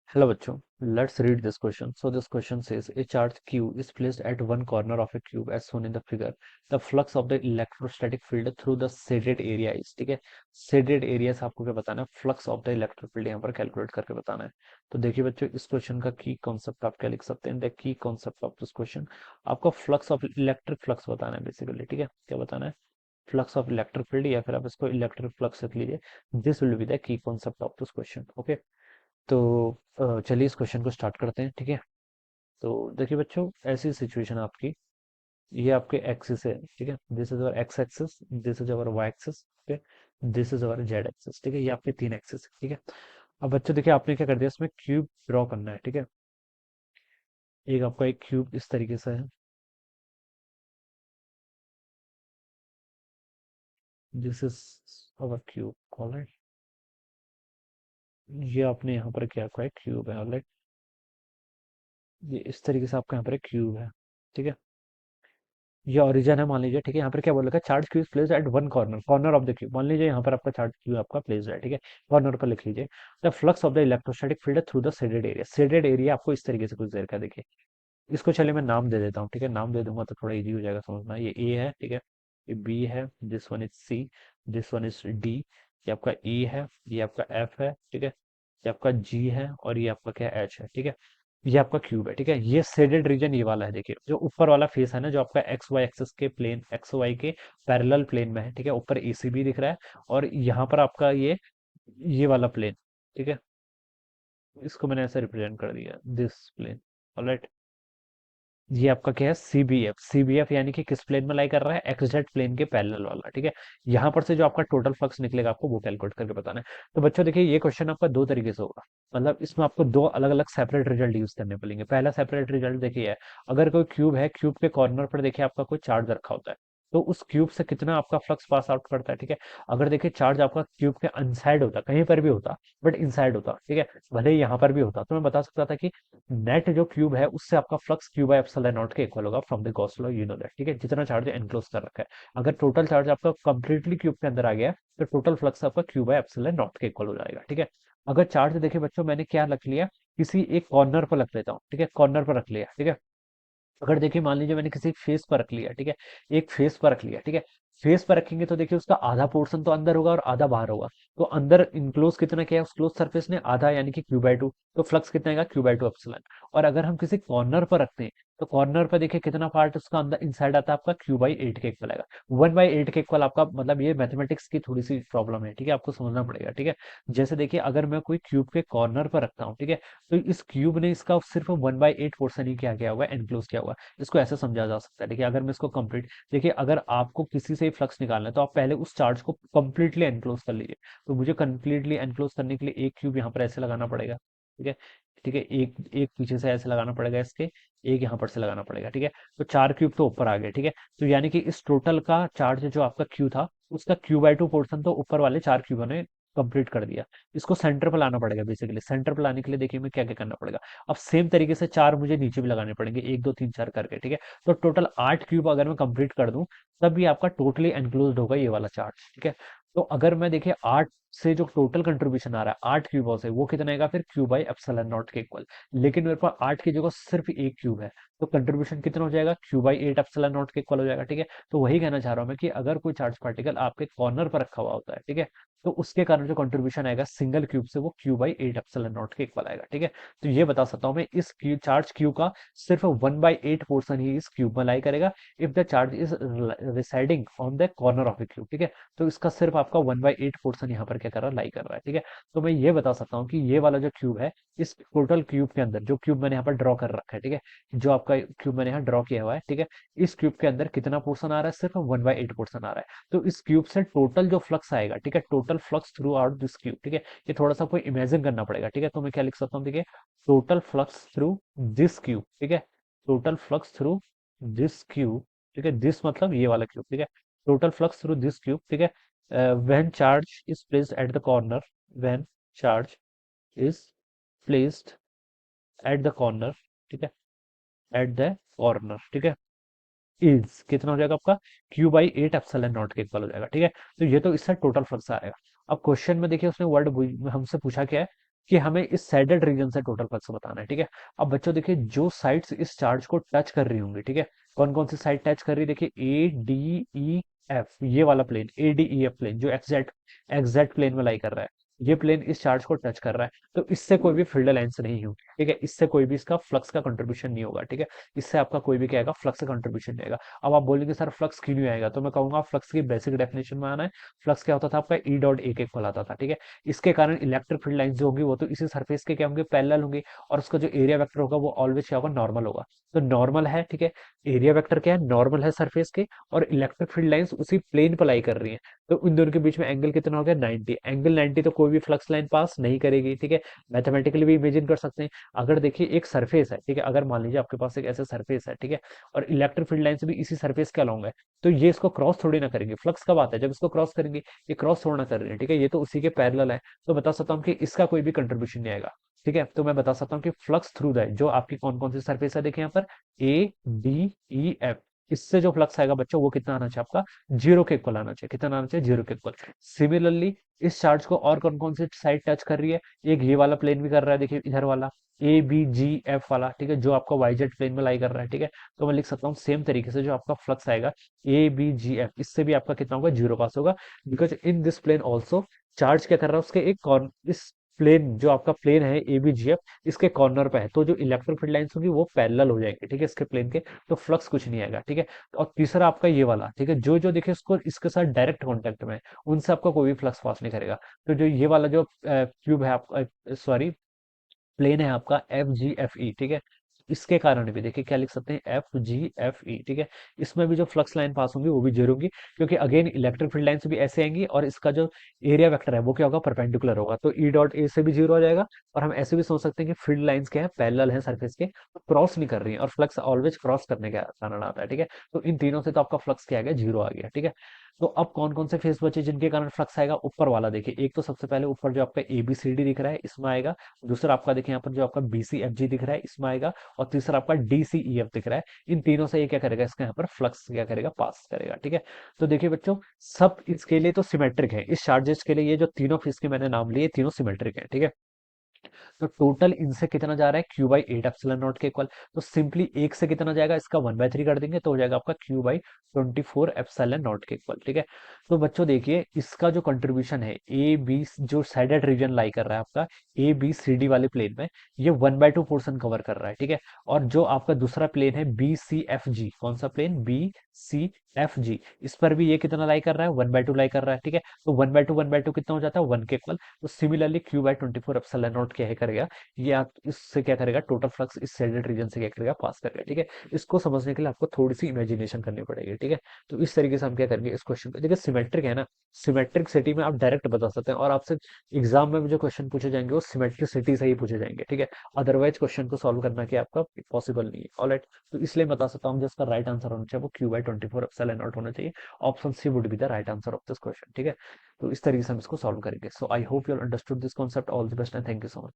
Hello bachcho, let's read this question. So this question says a charge q is placed at one corner of a cube as shown in the figure. The flux of the electrostatic field through the shaded area is, ठीक है। shaded area से आपको क्या बताना है, flux of the electric field यहाँ पर calculate करके बताना है। तो देखिए बच्चों, इस क्वेश्चन का की कॉन्सेप्ट आप क्या लिख सकते हैं, the key concept of this question, आपको फ्लक्स ऑफ इलेक्ट्रिक फ्लक्स बताना है बेसिकली, ठीक है। क्या बताना है, फ्लक्स ऑफ इलेक्ट्रिक फील्ड, या फिर आप इसको इलेक्ट्रिक फ्लक्स लिख लीजिए। This will be the key concept of this question, okay. तो चलिए इस क्वेश्चन को स्टार्ट करते हैं, ठीक है। तो देखिए बच्चों, ऐसी सिचुएशन आपकी, ये आपके एक्सिस है, ठीक है। This is our X axis, this is our Y axis, ठीक है। This is our Z axis, ठीक है। ये आपके तीन एक्सिस है, ठीक है। अब बच्चों देखिए, आपने क्या कर दिया, इसमें क्यूब ड्रॉ करना है, ठीक है। एक आपका एक क्यूब इस तरीके से है, this is our cube, alright. ये आपने यहाँ पर क्या रखा है, क्यूब है, ऑलराइट। ये इस तरीके से आपका यहाँ पर एक क्यूब है, ठीक है। ये ओरिजिन है मान लीजिए, ठीक है। यहाँ पर क्या बोल रखा है, charge Q is placed at one corner, corner of the cube. मान लीजिए यहाँ पर आपका चार्ज क्यू आपका प्लेस्ड है, ठीक है। कॉर्नर पर लिख लीजिए, the flux of the electrostatic field through the shaded area. Shaded area आपको इस तरीके से कुछ देर का, देखिए। इसको चलिए मैं नाम दे देता हूँ, ठीक है। नाम दे दूंगा तो थोड़ा इजी हो जाएगा समझना। ये ए है, ठीक है। ये बी है, this one is C, this one is D. ये आपका ई है, ये आपका एफ है, ठीक है। ये आपका जी है, और ये आपका क्या एच है, ठीक है। ये आपका क्यूब है, ठीक है। ये शेडेड रीजन ये वाला है, देखिए जो ऊपर वाला फेस है ना, जो आपका एक्स वाई एक्सिस के प्लेन, एक्स वाई के पैरेलल प्लेन में है, ठीक है। ऊपर एसीबी दिख रहा है, और यहाँ पर आपका ये वाला प्लेन, ठीक है। इसको मैंने ऐसे रिप्रेजेंट कर दिया, दिस प्लेन, ऑलराइट। ये आपका क्या है, सीबीएफ। सीबीएफ यानी कि किस प्लेन में लाई कर रहा है, एक्सजेड प्लेन के पैरेलल वाला, ठीक है। यहाँ पर से जो आपका टोटल फ्लक्स निकलेगा, आपको वो कैलकुलेट करके बताना है। तो बच्चों देखिए, ये क्वेश्चन आपका दो तरीके से होगा, मतलब इसमें आपको दो अलग अलग सेपरेट रिजल्ट यूज करने पड़ेंगे। पहला सेपरेट रिजल्ट देखिए है, अगर कोई क्यूब है, क्यूब के कॉर्नर पर देखिए आपका कोई चार्ज रखा होता है, तो उस क्यूब से कितना आपका फ्लक्स पास आउट करता है, ठीक है। अगर देखिए चार्ज आपका क्यूब के अनसाइड होता, कहीं पर भी होता, बट इनसाइड होता, ठीक है, भले ही यहाँ पर भी होता, तो मैं बता सकता था कि नेट जो क्यूब है उससे आपका flux Q by epsilon naught के इक्वल होगा from the Gauss law, you know that, ठीक है। जितना चार्ज एनक्लोज कर रखा है, अगर टोटल चार्ज आपका कंप्लीटली क्यूब के अंदर आ गया, तो टोटल फ्लक्स आपका क्यू बाय एप्सिलॉन नॉट के इक्वल हो जाएगा, ठीक है। अगर चार्ज देखिए बच्चों, मैंने क्या रख लिया, किसी एक कॉर्नर पर रख लेता हूँ, ठीक है। कॉर्नर पर रख लिया, ठीक है। अगर देखिए मान लीजिए मैंने किसी फेस पर रख लिया, ठीक है। एक फेस पर रख लिया, ठीक है। फेस पर रखेंगे तो देखिए उसका आधा पोर्शन तो अंदर होगा और आधा बाहर होगा। तो अंदर इनक्लोज कितना किया है उस क्लोज सरफेस ने, आधा, यानी कि क्यू बाई टू। तो फ्लक्स कितना आएगा, क्यू बाई टू एप्सिलॉन। और अगर हम किसी कॉर्नर पर रखते हैं, तो कॉर्नर पर देखिए कितना पार्ट उसका अंदर इनसाइड आता है, आपका क्यू बाई एट के इक्वल आएगा। वन बाई एट के इक्वल आपका, मतलब ये मैथमेटिक्स की थोड़ी सी प्रॉब्लम है, ठीक है, आपको समझना पड़ेगा, ठीक है। जैसे देखिए, अगर मैं कोई क्यूब के कॉर्नर पर रखता हूँ, ठीक है, तो इस क्यूब ने इसका सिर्फ वन बाई एट पोर्सन ही क्या किया हुआ है, एनक्लोज किया हुआ है। इसको ऐसे समझा जा सकता है, देखिए अगर मैं इसको कंप्लीट, देखिए अगर आपको किसी से फ्लक्स निकालना है, तो आप पहले उस चार्ज को कंप्लीटली एनक्लोज कर लीजिए। तो मुझे कंप्लीटली एनक्लोज करने के लिए एक क्यूब यहाँ पर ऐसे लगाना पड़ेगा, ठीक है। ठीक है, एक एक पीछे से ऐसे लगाना पड़ेगा इसके, एक यहाँ पर से लगाना पड़ेगा, ठीक है। तो चार क्यूब तो ऊपर आ गए, ठीक है। तो यानी कि इस टोटल का चार्ज जो आपका क्यू था, उसका क्यू बाई टू पोर्सन तो ऊपर वाले चार क्यूबों ने कंप्लीट कर दिया। इसको सेंटर पर लाना पड़ेगा, बेसिकली सेंटर पर लाने के लिए देखिए मैं क्या क्या करना पड़ेगा। अब सेम तरीके से चार मुझे नीचे भी लगाने पड़ेंगे, एक दो तीन चार करके, ठीक है। तो टोटल आठ क्यूब अगर मैं कंप्लीट कर दूं, तब भी आपका टोटली एनक्लोज्ड होगा ये वाला चार्ज, ठीक है। तो अगर मैं देखिए आठ से जो टोटल कंट्रीब्यूशन आ रहा है आठ क्यूबों से, वो कितना आएगा फिर, क्यू बाई एप्सिलॉन नॉट के इक्वल। लेकिन मेरे पास आठ की जगह सिर्फ एक क्यूब है, तो कंट्रीब्यूशन कितना हो जाएगा, Q by eight epsilon naught के इक्वल हो जाएगा, ठीक है। तो वही कहना चाह रहा हूं मैं कि अगर कोई चार्ज पार्टिकल आपके कॉर्नर पर रखा हुआ होता है, ठीक है, तो उसके कारण जो कंट्रीब्यूशन आएगा सिंगल क्यूब से, वो Q by eight epsilon naught के इक्वल आएगा, ठीक है। तो ये बता सकता हूं मैं, इस क्यू चार्ज क्यू का सिर्फ वन बाई एट पोर्सन ही इस क्यूब में लाई करेगा, if the charge is residing on the corner of the cube, ठीक है। तो इसका सिर्फ आपका वन बाई एट पोर्सन यहाँ पर क्या कर रहा है, लाई कर रहा है, ठीक है। तो मैं ये बता सकता हूँ कि ये वाला जो क्यूब है, इस टोटल क्यूब के अंदर, जो क्यूब मैंने यहाँ पर ड्रॉ कर रखा है, ठीक है, जो आपका क्यूब मैंने यहाँ ड्रॉ किया हुआ है, ठीक है, इस क्यूब के अंदर कितना पोर्सन आ रहा है, सिर्फ वन बाई एट पोर्सन आ रहा है। तो इस क्यूब से टोटल जो फ्लक्स आएगा, ठीक है, total flux through out this cube, ठीक है। ये थोड़ा सा आपको इमेजिन करना पड़ेगा, ठीक है। तो मैं क्या लिख सकता हूँ, देखिए, total flux through this cube, ठीक है, total flux through this cube, ठीक है, दिस मतलब ये वाला क्यूब, ठीक है, total flux through this cube, ठीक है, when charge is placed at the corner, when charge is placed at the corner, ठीक है, at the corner, ठीक है, इज कितना हो जाएगा आपका, Q by eight epsilon naught के इक्वल हो जाएगा, ठीक है। तो ये तो इससे टोटल फ्लक्स आएगा। अब क्वेश्चन में देखिए, उसने वर्ड हमसे पूछा क्या है, कि हमें इस सैडेड रीजन से टोटल फ्लक्स बताना है, ठीक है। अब बच्चों देखिए, जो साइड्स इस चार्ज को टच कर रही होंगी, ठीक है, कौन कौन सी साइड टच कर रही है, देखिए ए डी ई एफ, ये वाला plane A D E F plane जो एग्जैक्ट एग्जैक्ट प्लेन में लाई कर रहा है, ये प्लेन इस चार्ज को टच कर रहा है, तो इससे कोई भी फील्ड लाइंस नहीं होगी, ठीक है, इससे कोई भी इसका फ्लक्स का कंट्रीब्यूशन नहीं होगा, ठीक है। इससे आपका कोई भी क्या आएगा, फ्लक्स का कंट्रीब्यूशन नहीं आएगा। अब आप बोलेंगे सर फ्लक्स क्यों नहीं आएगा, तो मैं कहूंगा फ्लक्स की बेसिक डेफिनेशन में आना है। फ्लक्स क्या होता था आपका, ई डॉट ए के इक्वल आता था, ठीक है। इसके कारण इलेक्ट्रिक फील्ड लाइंस जो होंगी वो तो इसी सरफेस के क्या होंगे, पैरेलल होंगे, और उसका जो एरिया वेक्टर होगा वो ऑलवेज क्या होगा, नॉर्मल होगा। तो नॉर्मल है, ठीक है, एरिया वेक्टर क्या है, नॉर्मल है सरफेस के, और इलेक्ट्रिक फील्ड लाइंस उसी प्लेन पर लाई कर रही है। तो इन दोनों के बीच में एंगल कितना हो गया, 90 एंगल 90, तो कोई भी फ्लक्स लाइन पास नहीं करेगी, ठीक है। मैथमेटिकली भी इमेजिन कर सकते हैं। अगर देखिए एक सरफेस है, ठीक है, अगर मान लीजिए आपके पास एक ऐसा सरफेस है, ठीक है, और इलेक्ट्रिक फील्ड लाइंस भी इसी सरफेस के अलोंग है, तो ये इसको क्रॉस थोड़ी ना करेंगे। फ्लक्स कब आता है, जब इसको क्रॉस करेंगे, ये क्रॉस थोड़ा ना कर रहे हैं, ठीक है, ये तो उसी के पैरेलल है। तो बता सकता हूँ कि इसका कोई भी कंट्रीब्यूशन नहीं आएगा, ठीक है। तो मैं बता सकता हूँ कि फ्लक्स थ्रू द जो आपकी कौन कौन सी सरफेस है, देखिए यहाँ पर ए डी ई एफ, इससे जो फ्लक्स आएगा बच्चों वो कितना आना चाहिए आपका, जीरो के इक्वल आना चाहिए। कितना आना चाहिए, जीरो के इक्वल। सिमिलरली इस चार्ज को और कौन कौन सी साइड टच कर रही है, एक ये वाला प्लेन भी कर रहा है, देखिए इधर वाला ए बी जी एफ वाला, ठीक है, जो आपका वाई जेड प्लेन में लाई कर रहा है, ठीक है। तो मैं लिख सकता हूँ सेम तरीके से जो आपका फ्लक्स आएगा ए बी जी एफ, इससे भी आपका कितना होगा, जीरो पास होगा। Because in this plane also charge क्या कर रहा है, उसके एक कॉर्नर, इस प्लेन जो आपका प्लेन है एबीजीएफ, इसके कॉर्नर पे है, तो जो इलेक्ट्रिक फील्ड लाइंस होंगी वो पैरेलल हो जाएंगे, ठीक है, इसके प्लेन के। तो फ्लक्स कुछ नहीं आएगा, ठीक है। और तीसरा आपका ये वाला, ठीक है, जो जो देखिए इसको इसके साथ डायरेक्ट कांटेक्ट में है, उनसे आपका कोई भी फ्लक्स पास नहीं करेगा। तो जो ये वाला जो क्यूब है आपका, सॉरी, प्लेन है आपका एफ जी एफ ई, ठीक है, इसके कारण भी देखिए क्या लिख सकते हैं, एफ जी एफ ई, ठीक है। इसमें भी जो फ्लक्स लाइन पास होंगी वो भी जीरो होंगी, क्योंकि अगेन इलेक्ट्रिक फील्ड लाइन से भी ऐसे आएंगी, और इसका जो एरिया वेक्टर है वो क्या होगा, परपेंडिकुलर होगा, तो ई डॉट ए से भी जीरो हो जाएगा। और हम ऐसे भी सोच सकते हैं कि फील्ड लाइंस क्या है, पैरेलल है सरफेस के, क्रॉस नहीं कर रही है, और फ्लक्स ऑलवेज क्रॉस करने का कारण आता है, ठीक है। तो इन तीनों से तो आपका फ्लक्स क्या आ गया, जीरो आ गया, ठीक है। तो अब कौन कौन से फेस बचे जिनके कारण फ्लक्स आएगा, ऊपर वाला देखिए, एक तो सबसे पहले ऊपर जो आपका ए बी सी डी दिख रहा है इसमें आएगा। दूसरा आपका देखिए यहाँ पर जो आपका बी सी एफ जी दिख रहा है इसमें आएगा। और तीसरा आपका डी सी ई एफ दिख रहा है। इन तीनों से ये क्या करेगा, इसका यहाँ पर फ्लक्स क्या करेगा, पास करेगा, ठीक है। तो देखिए बच्चों, सब इसके लिए तो सिमेट्रिक है, इस चार्जेस के लिए ये जो तीनों फेस के मैंने नाम लिए तीनों सिमेट्रिक है, ठीक है। तो टोटल इनसे कितना जा रहा है, Q by eight epsilon naught के इक्वल। तो सिंपली एक से कितना जाएगा, इसका वन बाई थ्री कर देंगे तो हो जाएगा आपका क्यू बाई 24 एप्सिलॉन नॉट के इक्वल, ठीक है। तो बच्चों देखिए इसका जो कंट्रीब्यूशन है, ए बी जो साइडेड रीजन लाई कर रहा है आपका ए बी सी डी वाले प्लेन में, ये one by two portion cover कर रहा है, ठीक है। और जो आपका दूसरा प्लेन है बी सी एफ जी, कौन सा plane, B C F G, इस पर भी ये कितना लाई कर रहा है, वन बाई टू लाई कर रहा है, ठीक है। तो वन बाई टू कितना हो जाता है, वन के इक्वल। तो similarly Q by 24 epsilon not क्या है करेगा, ये आप इससे क्या करेगा, टोटल फ्लक्स इस शेडेड रीजन से क्या करेगा, पास करेगा, ठीक है। इसको समझने के लिए आपको थोड़ी सी इमेजिनेशन करनी पड़ेगी, ठीक है। तो इस तरीके से हम क्या करेंगे इस क्वेश्चन को, देखिए सिमेट्रिक है ना, सिमेट्रिक सिटी में आप डायरेक्ट बता सकते हैं, और आपसे एग्जाम में भी जो क्वेश्चन पूछे जाएंगे वो सिमेट्रिक सिटी से ही पूछे जाएंगे, ठीक है। अदरवाइज क्वेश्चन को सॉल्व करना कि आपका पॉसिबल नहीं है, ऑलराइट। तो इसलिए बता सकता हूँ जिसका राइट आंसर होना चाहिए वो क्यू बाई 24 एप्सिलॉन नॉट होना चाहिए। Option C would be the right answer of this question, ठीक है। तो इस तरीके से हम इसको सॉल्व करेंगे। So I hope you understood this concept. All the best and thank you so much.